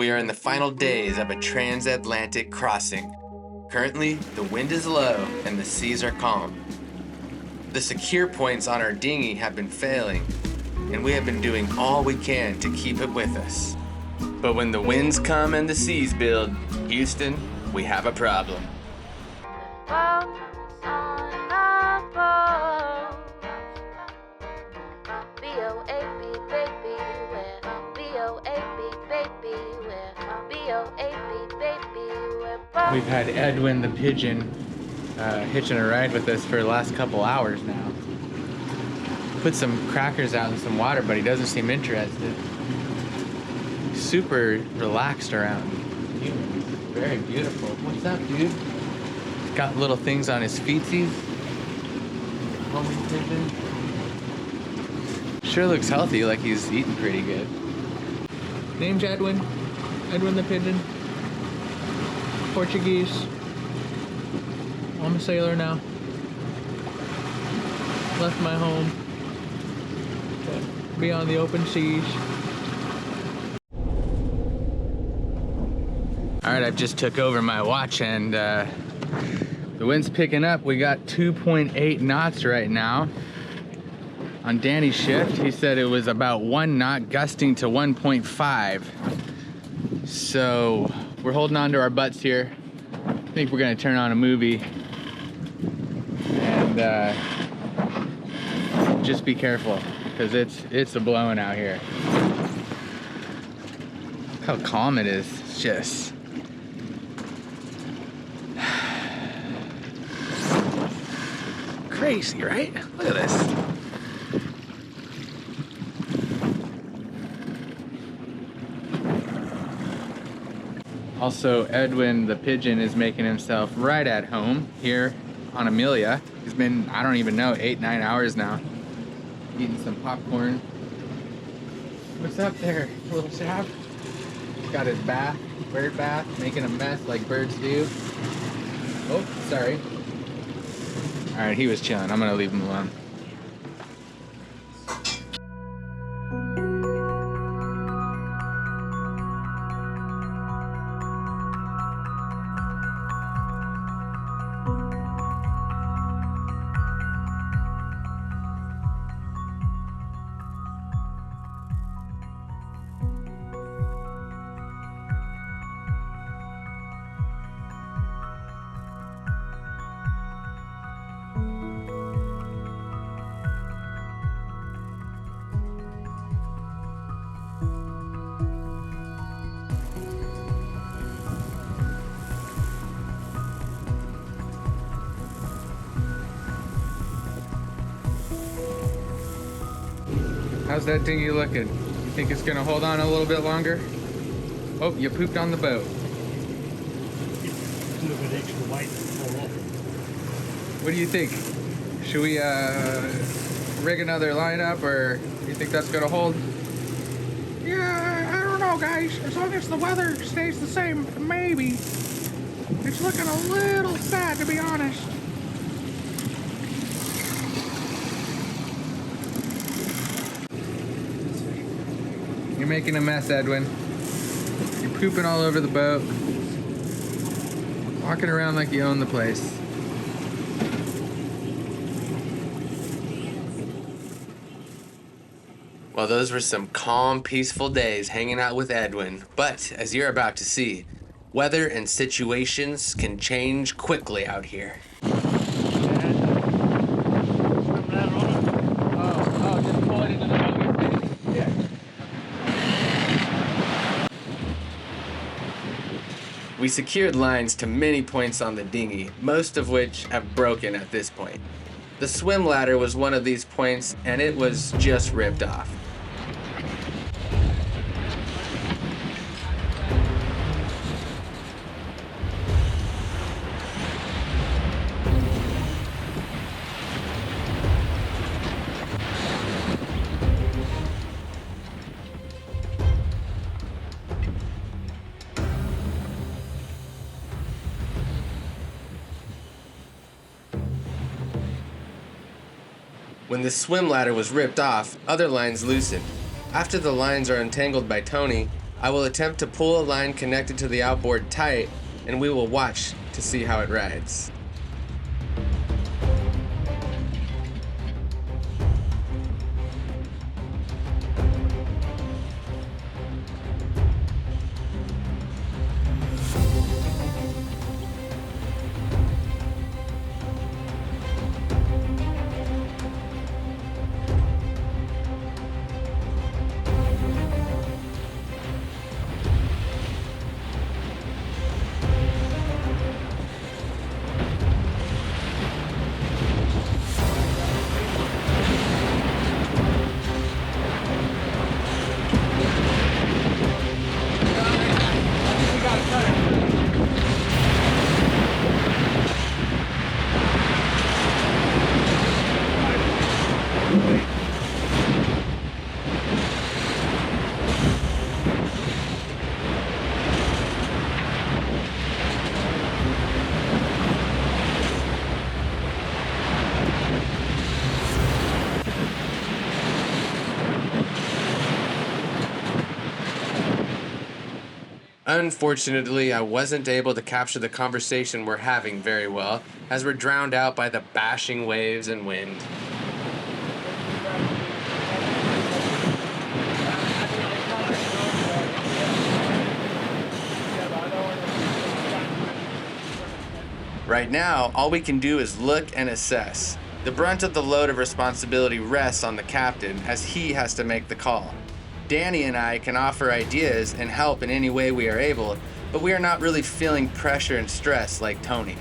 We are in the final days of a transatlantic crossing. Currently, the wind is low and the seas are calm. The secure points on our dinghy have been failing, and we have been doing all we can to keep it with us. But when the winds come and the seas build, Houston, we have a problem. We've had Edwin the pigeon hitching a ride with us for the last couple hours now. Put some crackers out in some water, but he doesn't seem interested. Super relaxed around humans. Very beautiful. What's up, dude? He's got little things on his feetsies. Homing pigeon. Sure looks healthy, like he's eating pretty good. Name's Edwin. Edwin the pigeon. Portuguese. I'm a sailor now. Left my home to be on the open seas. Alright, I've just took over my watch and the wind's picking up. We got 2.8 knots right now. On Danny's shift, he said it was about 1 knot, gusting to 1.5. So we're holding on to our butts here. I think we're gonna turn on a movie and just be careful because it's a blowing out here. Look how calm it is. It's just crazy, right? Look at this. Also, Edwin the pigeon is making himself right at home here on Amelia. He's been, I don't even know, 8-9 hours now. Eating some popcorn. What's up there, little chap? He's got his bath, bird bath, making a mess like birds do. Oh, sorry. All right, he was chilling. I'm gonna leave him alone. How's that dinghy looking? You think it's gonna hold on a little bit longer? Oh, you pooped on the boat. A little bit extra weight to fall off. What do you think? Should we rig another line up, or do you think that's gonna hold? Yeah, I don't know, guys. As long as the weather stays the same, maybe. It's looking a little sad, to be honest. You're making a mess, Edwin. You're pooping all over the boat. Walking around like you own the place. Well, those were some calm, peaceful days hanging out with Edwin. But, as you're about to see, weather and situations can change quickly out here. Just pull it into the boat. Yeah. We secured lines to many points on the dinghy, most of which have broken at this point. The swim ladder was one of these points, and it was just ripped off. When the swim ladder was ripped off, other lines loosened. After the lines are untangled by Tony, I will attempt to pull a line connected to the outboard tight, and we will watch to see how it rides. Unfortunately, I wasn't able to capture the conversation we're having very well, as we're drowned out by the bashing waves and wind. Right now, all we can do is look and assess. The brunt of the load of responsibility rests on the captain, as he has to make the call. Danny and I can offer ideas and help in any way we are able, but we are not really feeling pressure and stress like Tony.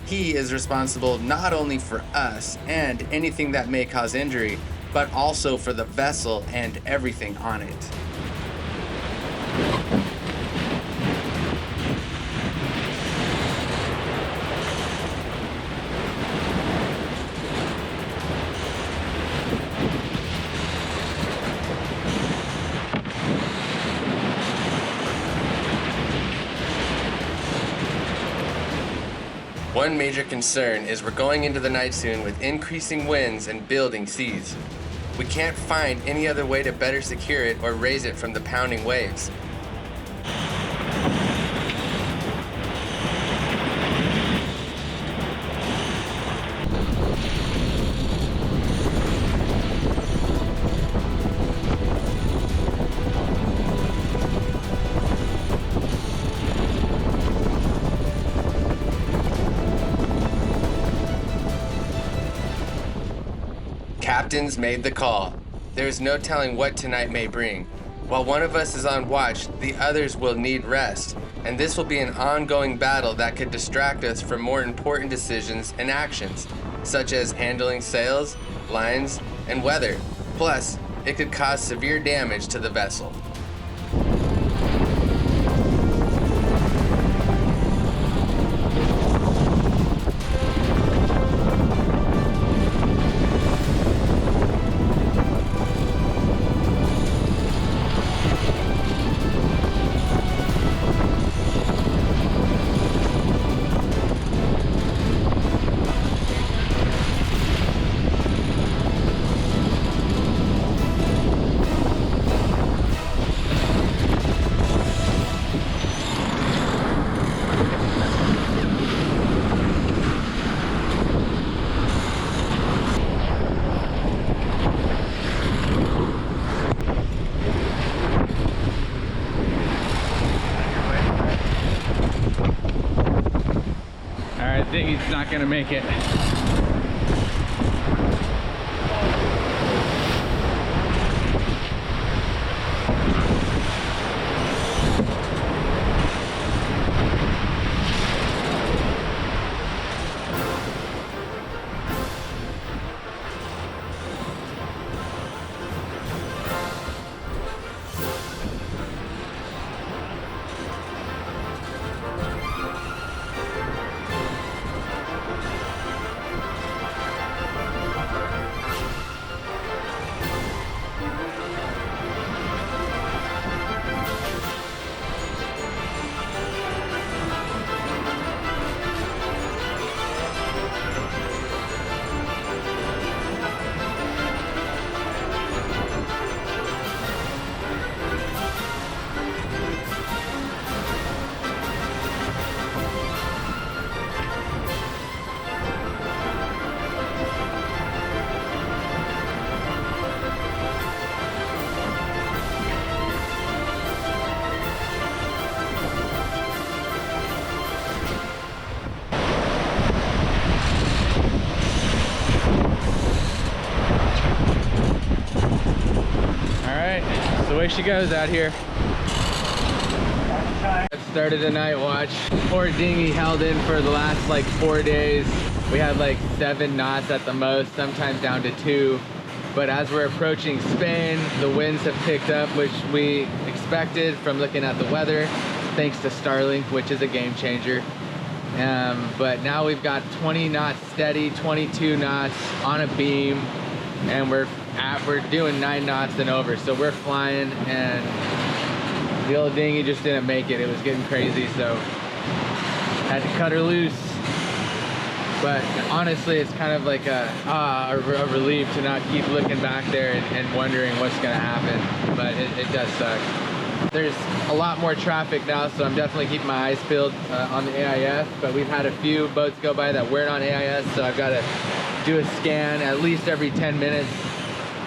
He is responsible not only for us and anything that may cause injury, but also for the vessel and everything on it. One major concern is we're going into the night soon with increasing winds and building seas. We can't find any other way to better secure it or raise it from the pounding waves. Captain's made the call. There is no telling what tonight may bring. While one of us is on watch, the others will need rest, and this will be an ongoing battle that could distract us from more important decisions and actions, such as handling sails, lines, and weather. Plus, it could cause severe damage to the vessel. Dinghy's not gonna make it. she goes out here. I've started a night watch. Poor dinghy held in for the last like 4 days. We had like 7 knots at the most, sometimes down to 2. But as we're approaching Spain, the winds have picked up, which we expected from looking at the weather, thanks to Starlink, which is a game changer. But now we've got 20 knots steady, 22 knots on a beam, and we're doing 9 knots and over. So we're flying, and the old dinghy just didn't make it. It was getting crazy, so had to cut her loose. But honestly, it's kind of like a relief to not keep looking back there and wondering what's gonna happen. But it does suck. There's a lot more traffic now, so I'm definitely keeping my eyes peeled on the AIS, but we've had a few boats go by that weren't on AIS, so I've got to do a scan at least every 10 minutes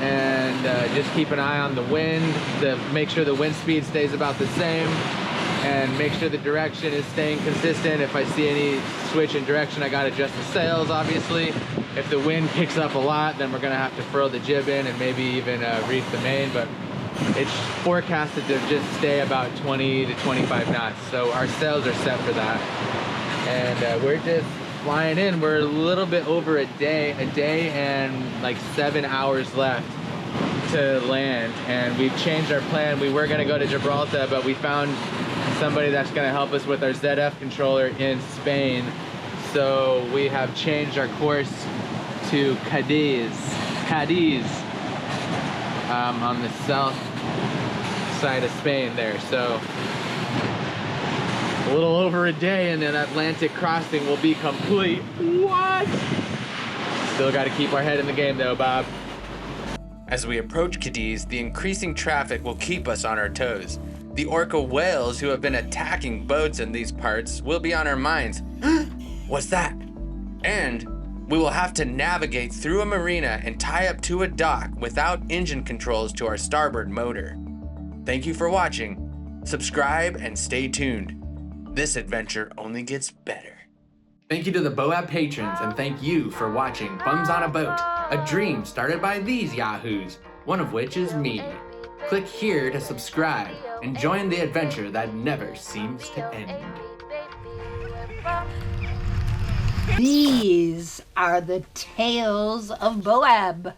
and just keep an eye on the wind to make sure the wind speed stays about the same and make sure the direction is staying consistent. If I see any switch in direction, I got to adjust the sails, obviously. If the wind picks up a lot, then we're going to have to furl the jib in and maybe even reef the main, but it's forecasted to just stay about 20 to 25 knots. So our sails are set for that. And we're just flying in. We're a little bit over a day and like 7 hours left to land. And we've changed our plan. We were gonna go to Gibraltar, but we found somebody that's gonna help us with our ZF controller in Spain. So we have changed our course to Cadiz. On the south side of Spain there. So a little over a day and then Atlantic crossing will be complete. What? Still got to keep our head in the game though, Bob. As we approach Cadiz, the increasing traffic will keep us on our toes. The orca whales who have been attacking boats in these parts will be on our minds. What's that? And we will have to navigate through a marina and tie up to a dock without engine controls to our starboard motor. Thank you for watching. Subscribe and stay tuned. This adventure only gets better. Thank you to the BOAB patrons, and thank you for watching Bums on a Boat, a dream started by these yahoos, one of which is me. Click here to subscribe and join the adventure that never seems to end. These are the tales of Boab.